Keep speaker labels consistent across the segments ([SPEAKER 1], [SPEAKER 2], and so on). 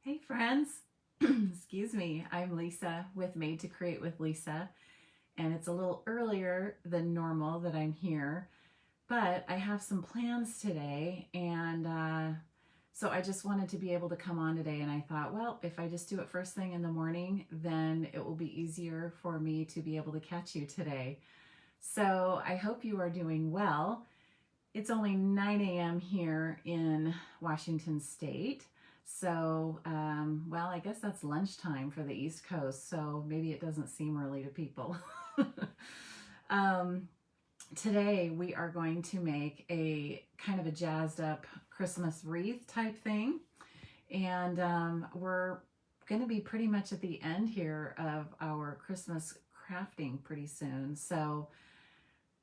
[SPEAKER 1] Hey friends, excuse me, I'm Lisa with Made to Create with Lisa, and it's a little earlier than normal that I'm here, but I have some plans today, and so I just wanted to be able to come on today, and I thought, well, if I just do it first thing in the morning, then it will be easier for me to be able to catch you today. So I hope you are doing well. It's only 9 a.m. here in Washington State. So, well, I guess that's lunchtime for the East Coast, so maybe it doesn't seem early to people. um, Today we are going to make a kind of a jazzed up Christmas wreath type thing. And we're going to be pretty much at the end here of our Christmas crafting pretty soon. So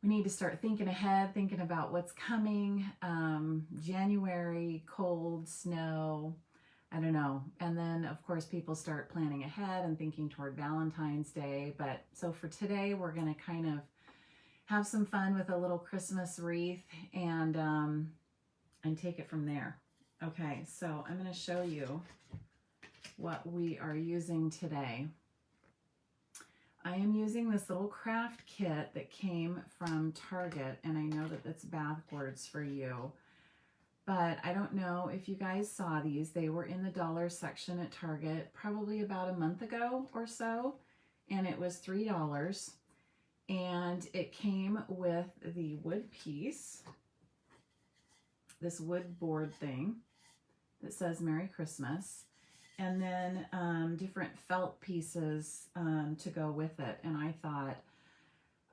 [SPEAKER 1] we need to start thinking ahead, thinking about what's coming. January, cold, snow, I don't know. And then, of course, people start planning ahead and thinking toward Valentine's Day. But so for today, we're going to kind of have some fun with a little Christmas wreath and take it from there. Okay, so I'm going to show you what we are using today. I am using this little craft kit that came from Target, and I know that it's backwards for you, but I don't know if you guys saw these. They were in the dollar section at Target probably about a month ago or so, and it was $3, and it came with the wood piece, this wood board thing that says Merry Christmas, and then different felt pieces to go with it. And I thought,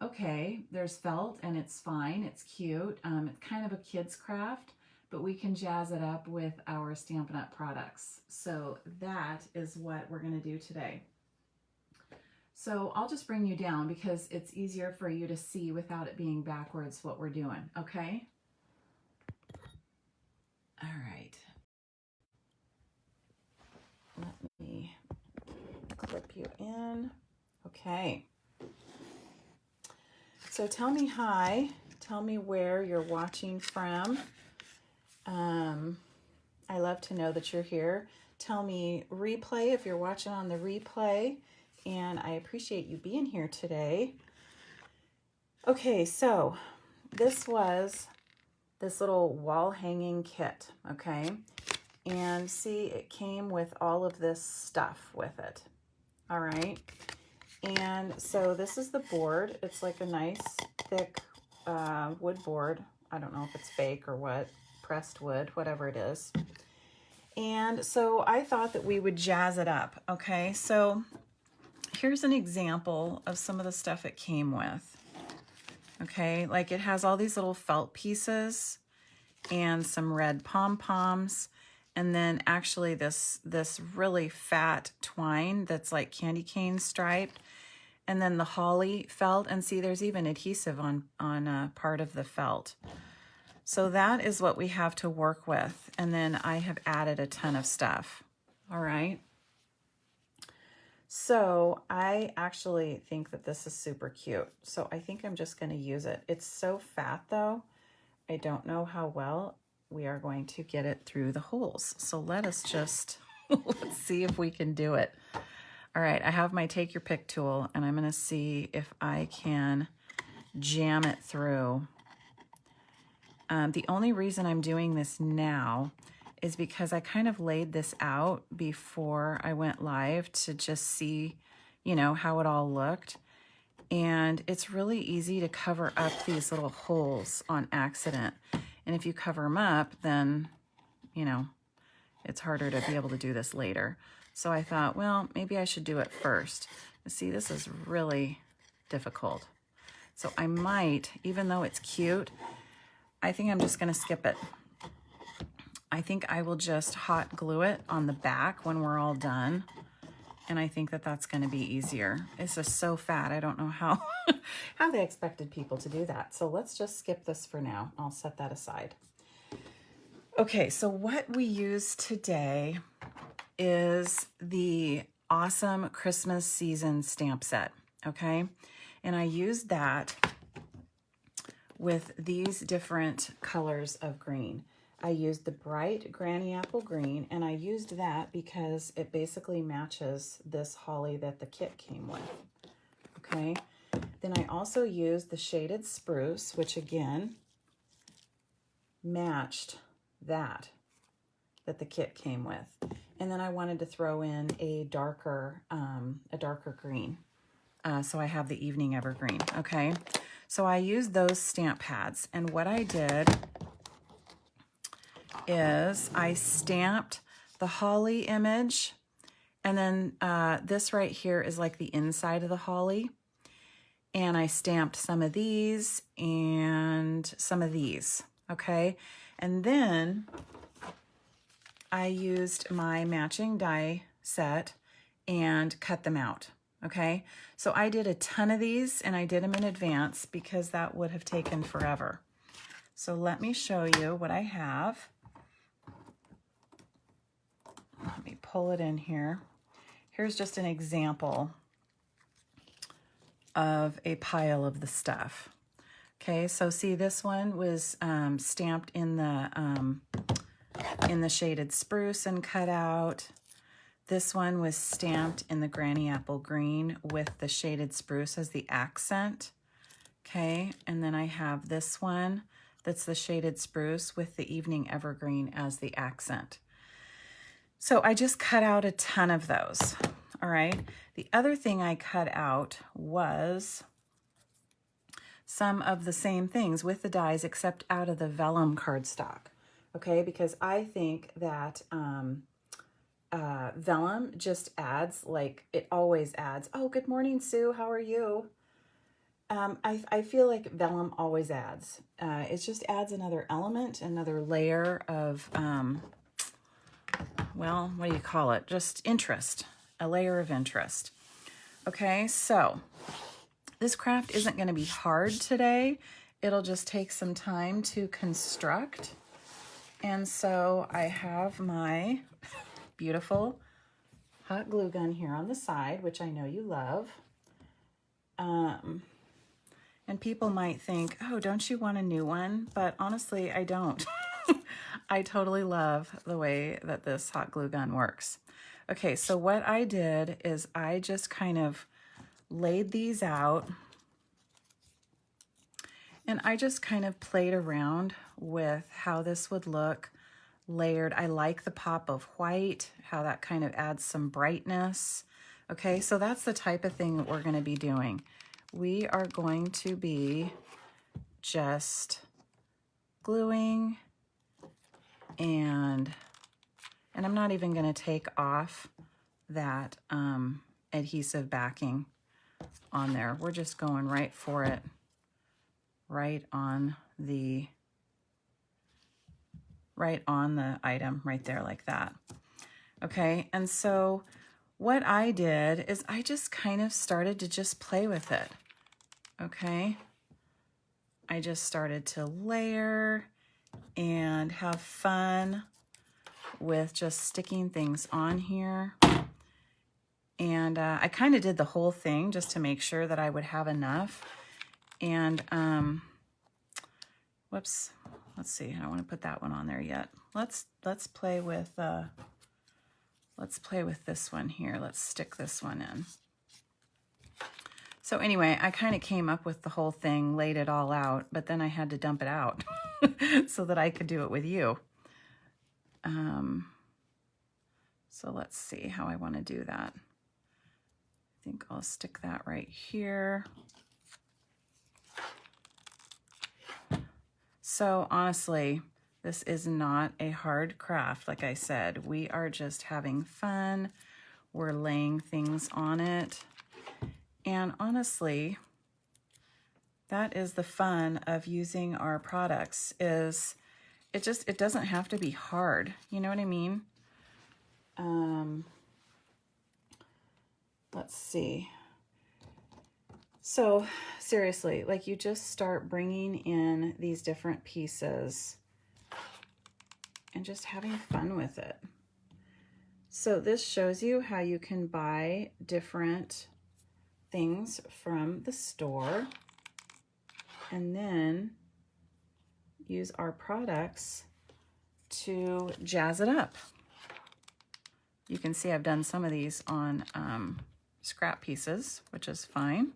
[SPEAKER 1] okay, there's felt and it's fine, it's cute. It's kind of a kid's craft, but we can jazz it up with our Stampin' Up products. So that is what we're gonna do today. So I'll just bring you down because it's easier for you to see without it being backwards what we're doing, okay? All right. Let me clip you in. Okay. So tell me hi. Tell me where you're watching from. I love to know that you're here. Tell me replay if you're watching on the replay. And I appreciate you being here today. Okay, so this was this little wall hanging kit, okay? And see, it came with all of this stuff with it. All right. And so this is the board. It's like a nice thick wood board. I don't know if it's fake or what, pressed wood, whatever it is. And so I thought that we would jazz it up. Okay, so here's an example of some of the stuff it came with. Okay, like it has all these little felt pieces and some red pom-poms. And then actually this really fat twine that's like candy cane striped. And then the holly felt. And see, there's even adhesive on part of the felt. So that is what we have to work with. And then I have added a ton of stuff. All right. So I actually think that this is super cute. So I think I'm just going to use it. It's so fat though. I don't know how well we are going to get it through the holes. So let us just, let's see if we can do it. All right, I have my take your pick tool and I'm gonna see if I can jam it through. The only reason I'm doing this now is because I kind of laid this out before I went live to just see, you know, how it all looked. And it's really easy to cover up these little holes on accident. And if you cover them up, then, you know, it's harder to be able to do this later. So I thought, well, maybe I should do it first. See, this is really difficult. So I might, even though it's cute, I think I'm just gonna skip it. I think I will just hot glue it on the back when we're all done. And I think that that's gonna be easier. It's just so fat, I don't know how, how they expected people to do that. So let's just skip this for now. I'll set that aside. Okay, so what we use today is the awesome Christmas season stamp set, okay? And I used that with these different colors of green. I used the bright granny apple green, and I used that because it basically matches this holly that the kit came with. Okay, then I also used the shaded spruce, which again matched that the kit came with. And then I wanted to throw in a darker green. So I have the evening evergreen. Okay, so I used those stamp pads, and what I did is I stamped the holly image, and then this right here is like the inside of the holly, and I stamped some of these and some of these. Okay, and then I used my matching die set and cut them out. Okay, so I did a ton of these, and I did them in advance because that would have taken forever. So let me show you what I have. Let me pull it in here. Here's just an example of a pile of the stuff. Okay, so see, this one was stamped in the shaded spruce and cut out. This one was stamped in the granny apple green with the shaded spruce as the accent. Okay, and then I have this one that's the shaded spruce with the evening evergreen as the accent. So I just cut out a ton of those. All right, the other thing I cut out was some of the same things with the dies, except out of the vellum cardstock. Okay, because I think that vellum just adds, like it always adds. Oh, good morning, Sue. How are you? I feel like vellum always adds. It just adds another element, another layer of, well, what do you call it? Just interest, a layer of interest. Okay, so this craft isn't going to be hard today. It'll just take some time to construct. And so I have my beautiful hot glue gun here on the side, which I know you love. And people might think, oh, don't you want a new one? But honestly, I don't. I totally love the way that this hot glue gun works. Okay, so what I did is I just kind of laid these out, and I just kind of played around with how this would look layered. I like the pop of white, how that kind of adds some brightness. Okay, so that's the type of thing that we're going to be doing. We are going to be just gluing, and I'm not even going to take off that adhesive backing on there. We're just going right for it, right on the item right there, like that. Okay, and so what I did is I just kind of started to just play with it. Okay, I just started to layer and have fun with just sticking things on here. And I kind of did the whole thing just to make sure that I would have enough. And whoops, let's see, I don't want to put that one on there yet. Let's play with this one here. Let's stick this one in. So anyway, I kind of came up with the whole thing, laid it all out, but then I had to dump it out so that I could do it with you. So let's see how I want to do that. I think I'll stick that right here. So honestly, this is not a hard craft. Like I said, we are just having fun. We're laying things on it. And honestly, that is the fun of using our products, is it doesn't have to be hard. You know what I mean? Let's see. So seriously, like, you just start bringing in these different pieces and just having fun with it. So this shows you how you can buy different things from the store and then use our products to jazz it up. You can see I've done some of these on scrap pieces, which is fine.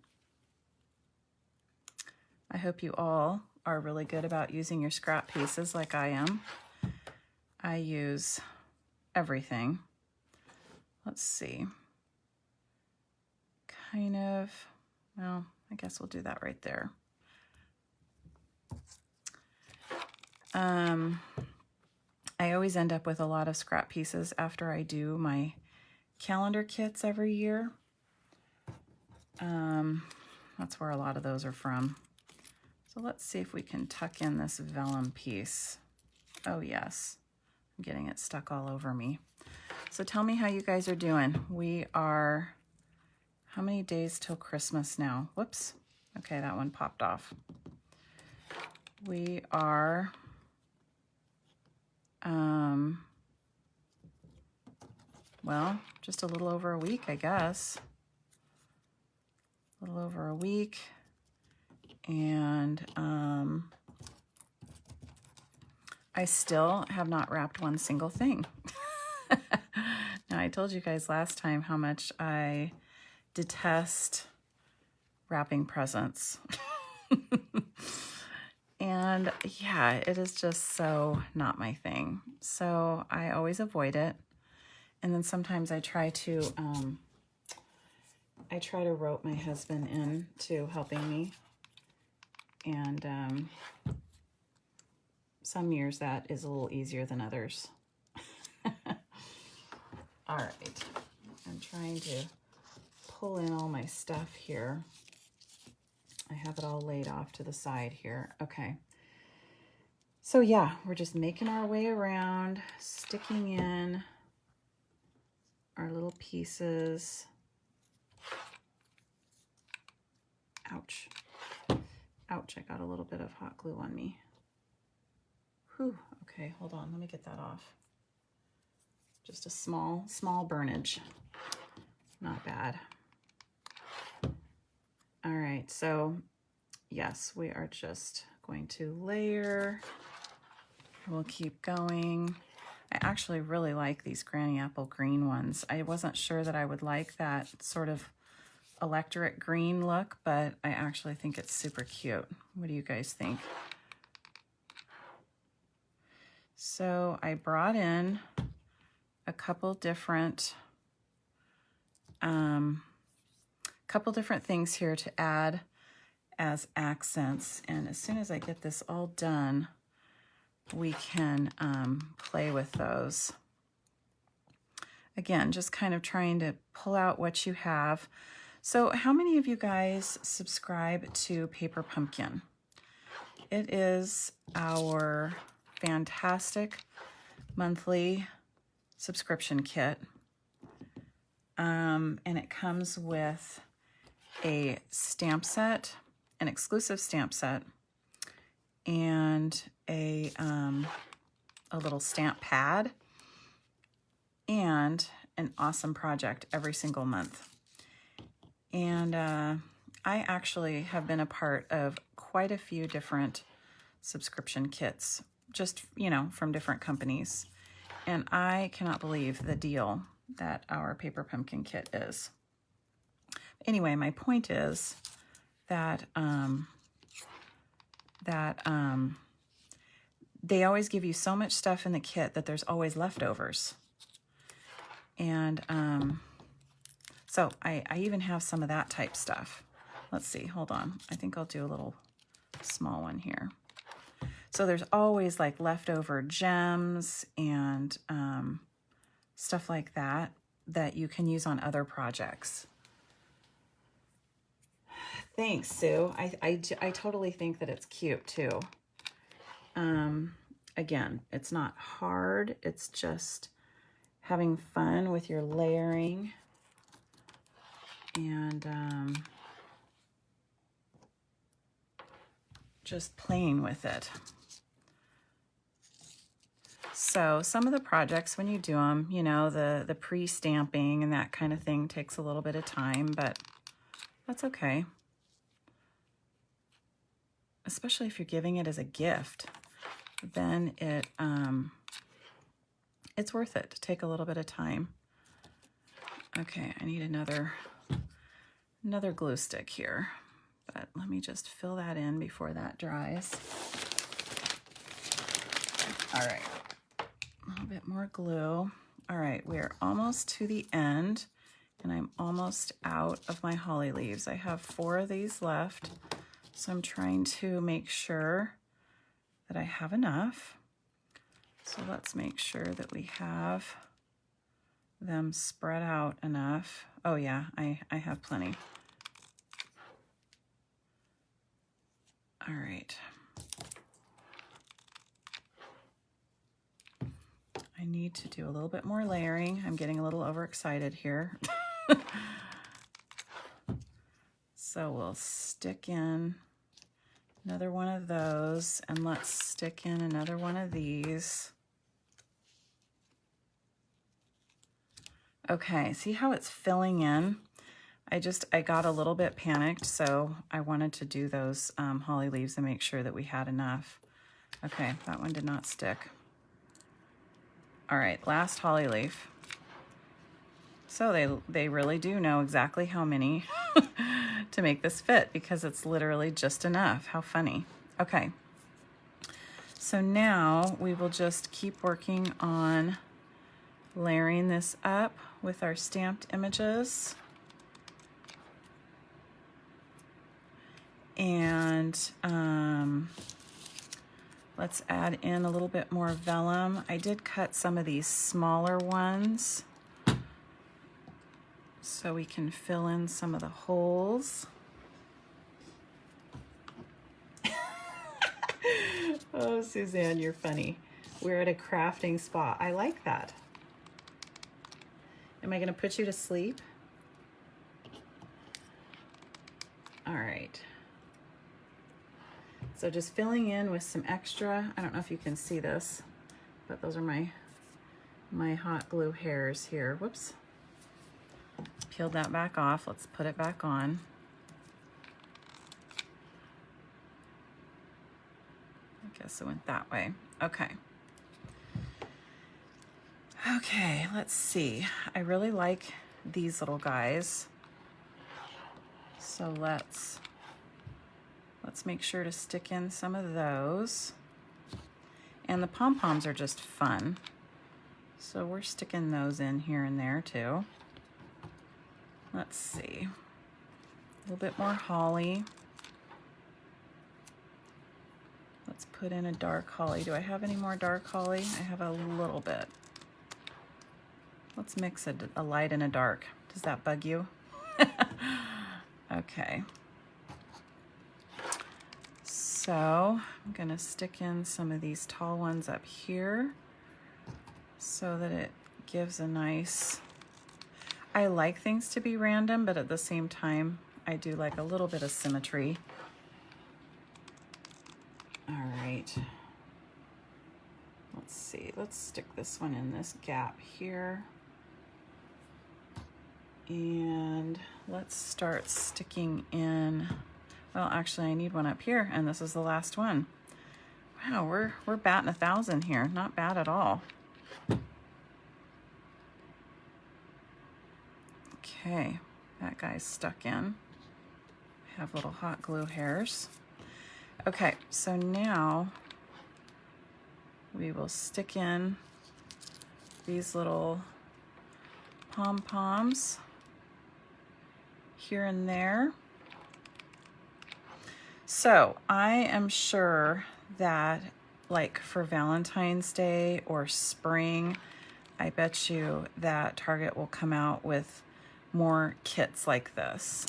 [SPEAKER 1] I hope you all are really good about using your scrap pieces like I am. I use everything. Let's see. Kind of, well, I guess we'll do that right there. I always end up with a lot of scrap pieces after I do my calendar kits every year. That's where a lot of those are from. So let's see if we can tuck in this vellum piece. Oh yes, I'm getting it stuck all over me. So tell me how you guys are doing. We are, how many days till Christmas now? Whoops. Okay, that one popped off. We are, well, just a little over a week, I guess. A little over a week. And I still have not wrapped one single thing. Now, I told you guys last time how much I detest wrapping presents. And yeah, it is just so not my thing. So I always avoid it. And then sometimes I try to rope my husband into helping me. And some years that is a little easier than others. All right, I'm trying to pull in all my stuff here. I have it all laid off to the side here. Okay. So yeah, we're just making our way around, sticking in our little pieces. Ouch. Ouch, I got a little bit of hot glue on me. Whew, okay, hold on, let me get that off. Just a small burnage. Not bad. All right, so yes, we are just going to layer. We'll keep going. I actually really like these Granny Apple green ones. I wasn't sure that I would like that sort of electric green look, but I actually think it's super cute. What do you guys think? So I brought in a couple different things here to add as accents, and as soon as I get this all done, we can play with those. Again, just kind of trying to pull out what you have. So how many of you guys subscribe to Paper Pumpkin? It is our fantastic monthly subscription kit. And it comes with a stamp set, an exclusive stamp set, and a little stamp pad, and an awesome project every single month. And I actually have been a part of quite a few different subscription kits, just, you know, from different companies. And I cannot believe the deal that our Paper Pumpkin kit is. Anyway, my point is that they always give you so much stuff in the kit that there's always leftovers. And so I even have some of that type stuff. Let's see, hold on. I think I'll do a little small one here. So there's always like leftover gems and stuff like that that you can use on other projects. Thanks, Sue. I totally think that it's cute too. Again, it's not hard. It's just having fun with your layering and just playing with it. So some of the projects, when you do them, you know, the pre-stamping and that kind of thing takes a little bit of time, but that's okay. Especially if you're giving it as a gift, then it it's worth it to take a little bit of time. Okay, I need another glue stick here, but let me just fill that in before that dries. All right, a little bit more glue. All right, we're almost to the end, and I'm almost out of my holly leaves. I have 4 of these left, so I'm trying to make sure that I have enough. So let's make sure that we have them spread out enough. Oh yeah, I have plenty. All right. I need to do a little bit more layering. I'm getting a little overexcited here. So we'll stick in another one of those, and let's stick in another one of these. Okay, see how it's filling in? I got a little bit panicked, so I wanted to do those holly leaves and make sure that we had enough. Okay, that one did not stick. All right, last holly leaf. So they really do know exactly how many to make this fit, because it's literally just enough. How funny. Okay, so now we will just keep working on layering this up with our stamped images. And let's add in a little bit more vellum. I did cut some of these smaller ones so we can fill in some of the holes. Oh, Suzanne, you're funny. We're at a crafting spot. I like that. Am I going to put you to sleep? All right. So just filling in with some extra, I don't know if you can see this, but those are my hot glue hairs here. Whoops. Peeled that back off. Let's put it back on. I guess it went that way. Okay. Okay, let's see. I really like these little guys. So let's make sure to stick in some of those. And the pom-poms are just fun. So we're sticking those in here and there too. Let's see. A little bit more holly. Let's put in a dark holly. Do I have any more dark holly? I have a little bit. Let's mix a light and a dark. Does that bug you? Okay. So I'm gonna stick in some of these tall ones up here so that it gives a nice, I like things to be random, but at the same time, I do like a little bit of symmetry. All right. Let's see, let's stick this one in this gap here. And let's start sticking in, well, actually I need one up here, and this is the last one. Wow, we're batting 1,000 here. Not bad at all. Okay, that guy's stuck in. I have little hot glue hairs. Okay, so now we will stick in these little pom-poms here and there. So I am sure that, like, for Valentine's Day or spring, I bet you that Target will come out with more kits like this.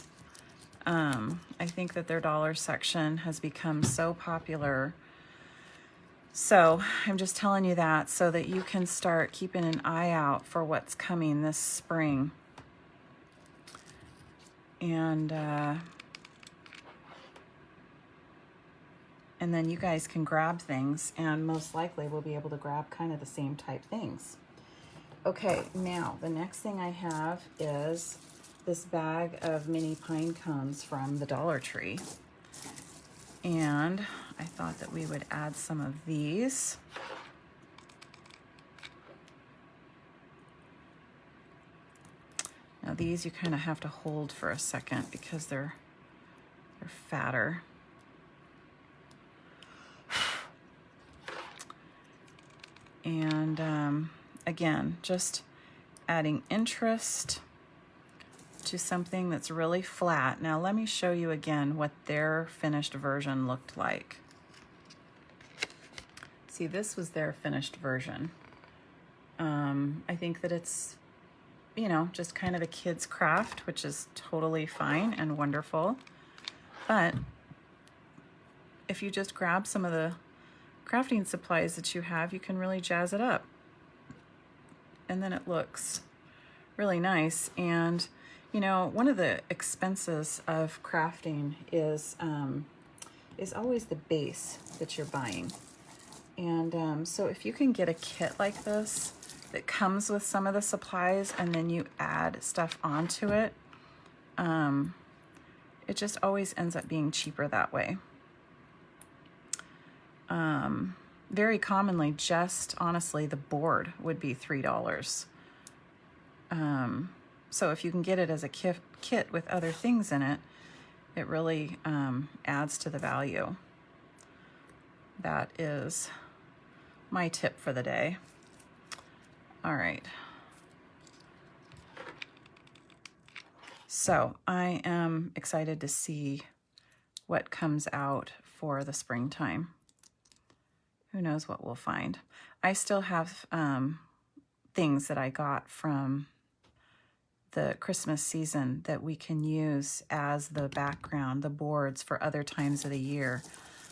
[SPEAKER 1] I think that their dollar section has become so popular. So I'm just telling you that so that you can start keeping an eye out for what's coming this spring. And then you guys can grab things, and most likely we'll be able to grab kind of the same type things. Okay, now the next thing I have is this bag of mini pine cones from the Dollar Tree. And I thought that we would add some of these. Now these you kind of have to hold for a second because they're fatter. And again, just adding interest to something that's really flat. Now let me show you again what their finished version looked like. See, this was their finished version. I think that it's, you know, just kind of a kid's craft, which is totally fine and wonderful. But if you just grab some of the crafting supplies that you have, you can really jazz it up. And then it looks really nice. And, you know, one of the expenses of crafting is always the base that you're buying. And so if you can get a kit like this that comes with some of the supplies and then you add stuff onto it, it just always ends up being cheaper that way. Very commonly, just honestly, the board would be $3. So if you can get it as a kit with other things in it, it really adds to the value. That is my tip for the day. All right. So I am excited to see what comes out for the springtime. Who knows what we'll find. I still have things that I got from the Christmas season that we can use as the background, the boards for other times of the year.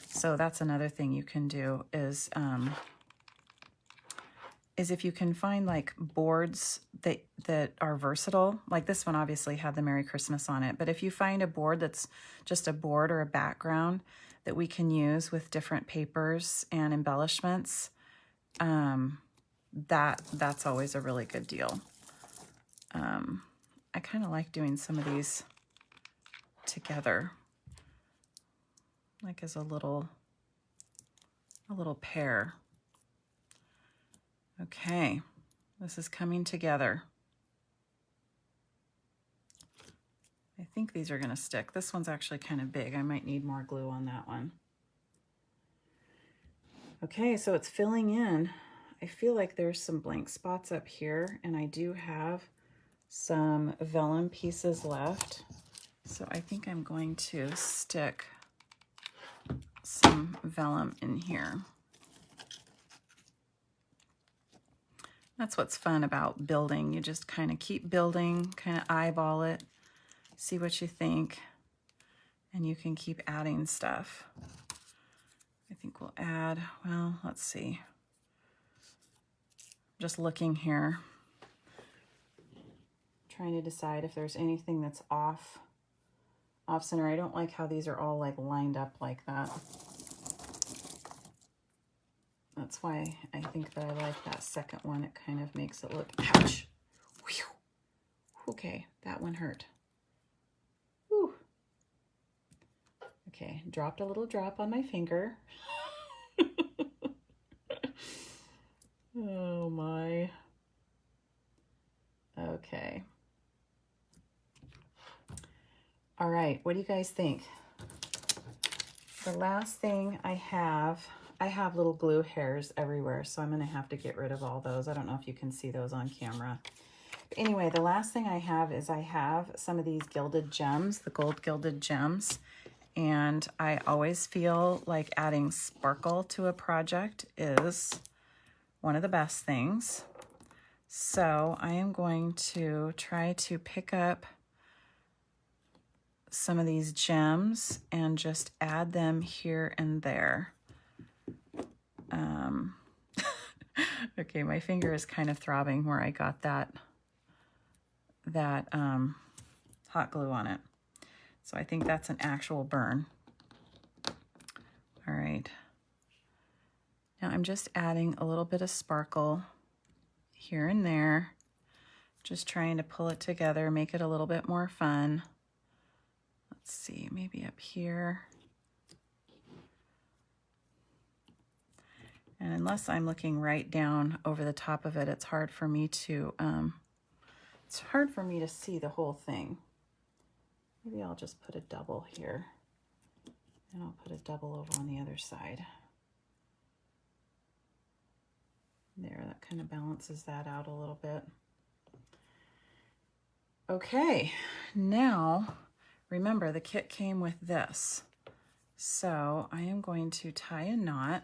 [SPEAKER 1] So that's another thing you can do is if you can find like boards that are versatile, like this one obviously had the Merry Christmas on it, but if you find a board that's just a board or a background that we can use with different papers and embellishments, that's always a really good deal. I kind of like doing some of these together, like as a little pair. Okay, this is coming together. I think these are gonna stick. This one's actually kind of big. I might need more glue on that one. Okay, so it's filling in. I feel like there's some blank spots up here, and I do have some vellum pieces left. So I think I'm going to stick some vellum in here. That's what's fun about building. You just kind of keep building, kind of eyeball it, see what you think, and you can keep adding stuff. I think we'll add, well, let's see. Just looking here, trying to decide if there's anything that's off center. I don't like how these are all like lined up like that. That's why I think that I like that second one. It kind of makes it look, ouch. Whew. Okay, that one hurt. Whew. Okay, dropped a little drop on my finger. Oh my. Okay. All right, what do you guys think? The last thing I have little glue hairs everywhere, so I'm gonna have to get rid of all those. I don't know if you can see those on camera. But anyway, the last thing I have is I have some of these Gilded Gems, the gold Gilded Gems, and I always feel like adding sparkle to a project is one of the best things. So I am going to try to pick up some of these gems and just add them here and there. Okay, my finger is kind of throbbing where I got that hot glue on it. So I think that's an actual burn. All right. Now I'm just adding a little bit of sparkle here and there, just trying to pull it together, make it a little bit more fun. Let's see, maybe up here. And unless I'm looking right down over the top of it, it's hard for me to It's hard for me to see the whole thing. Maybe I'll just put a double here, and I'll put a double over on the other side. There, that kind of balances that out a little bit. Okay, now remember the kit came with this. So I am going to tie a knot.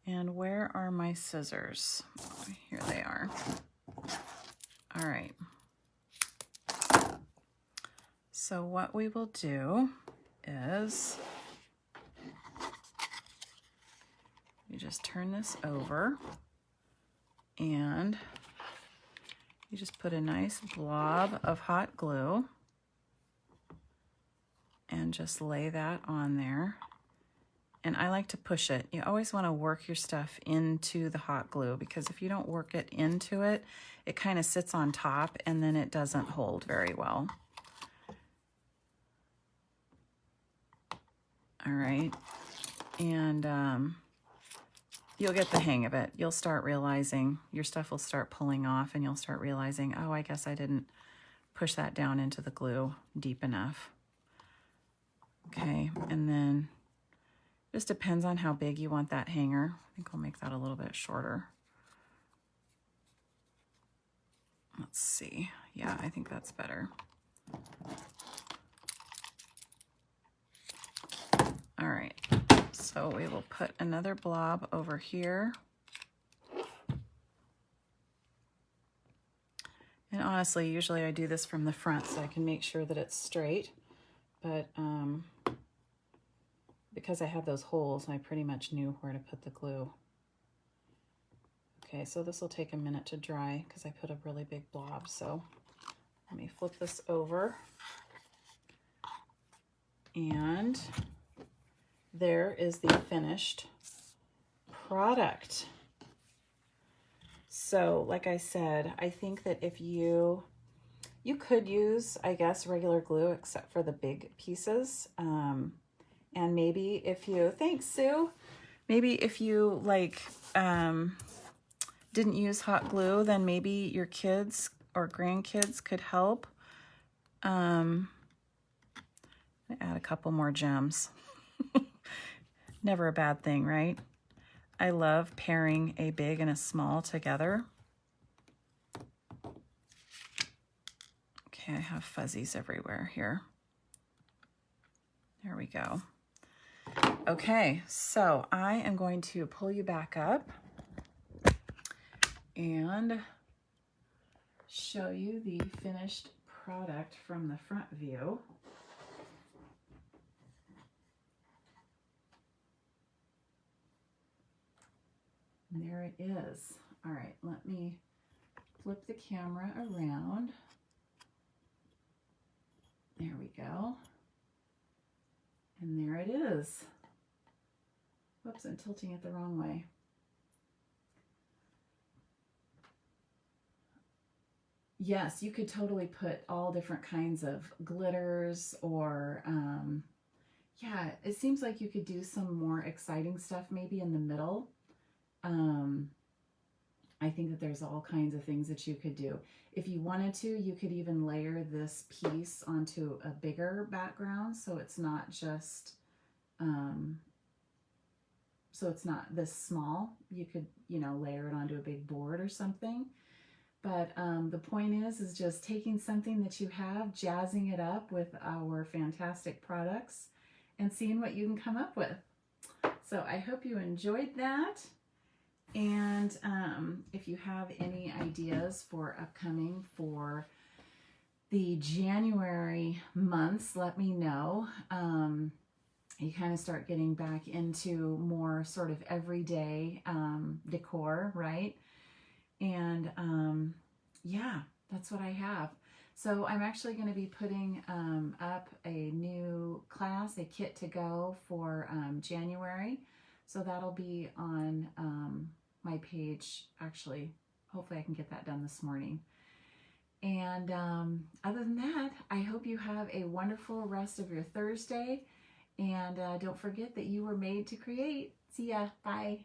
[SPEAKER 1] And where are my scissors? Oh, here they are. All right. So what we will do is you just turn this over and you just put a nice blob of hot glue and just lay that on there. And I like to push it. You always want to work your stuff into the hot glue, because if you don't work it into it, it kind of sits on top and then it doesn't hold very well. All right. And you'll get the hang of it. You'll start realizing your stuff will start pulling off, and you'll start realizing, oh, I guess I didn't push that down into the glue deep enough. Okay, and then just depends on how big you want that hanger. I think I'll make that a little bit shorter. Let's see. Yeah, I think that's better. All right, so we will put another blob over here. And honestly, usually I do this from the front so I can make sure that it's straight. But because I had those holes, I pretty much knew where to put the glue. Okay, so this will take a minute to dry because I put a really big blob. So let me flip this over. And there is the finished product. So like I said, I think that if you could use, I guess, regular glue except for the big pieces. And maybe if you, thanks Sue, maybe if you like didn't use hot glue, then maybe your kids or grandkids could help. Add a couple more gems. Never a bad thing, right? I love pairing a big and a small together. Okay, I have fuzzies everywhere here. There we go. Okay, so I am going to pull you back up and show you the finished product from the front view. And there it is. All right, let me flip the camera around. There we go. And there it is. Whoops, I'm tilting it the wrong way. Yes, you could totally put all different kinds of glitters or, yeah, it seems like you could do some more exciting stuff maybe in the middle. I think that there's all kinds of things that you could do. If you wanted to, you could even layer this piece onto a bigger background so it's not just, so it's not this small. You could, you know, layer it onto a big board or something. But the point is just taking something that you have, jazzing it up with our fantastic products, and seeing what you can come up with. So I hope you enjoyed that. And if you have any ideas for upcoming for the January months, let me know. You kind of start getting back into more sort of everyday decor, right? And yeah, that's what I have. So I'm actually going to be putting up a new class, a kit to go for January. So that'll be on my page. Actually, hopefully I can get that done this morning. And other than that, I hope you have a wonderful rest of your Thursday. And don't forget that you were made to create. See ya. Bye.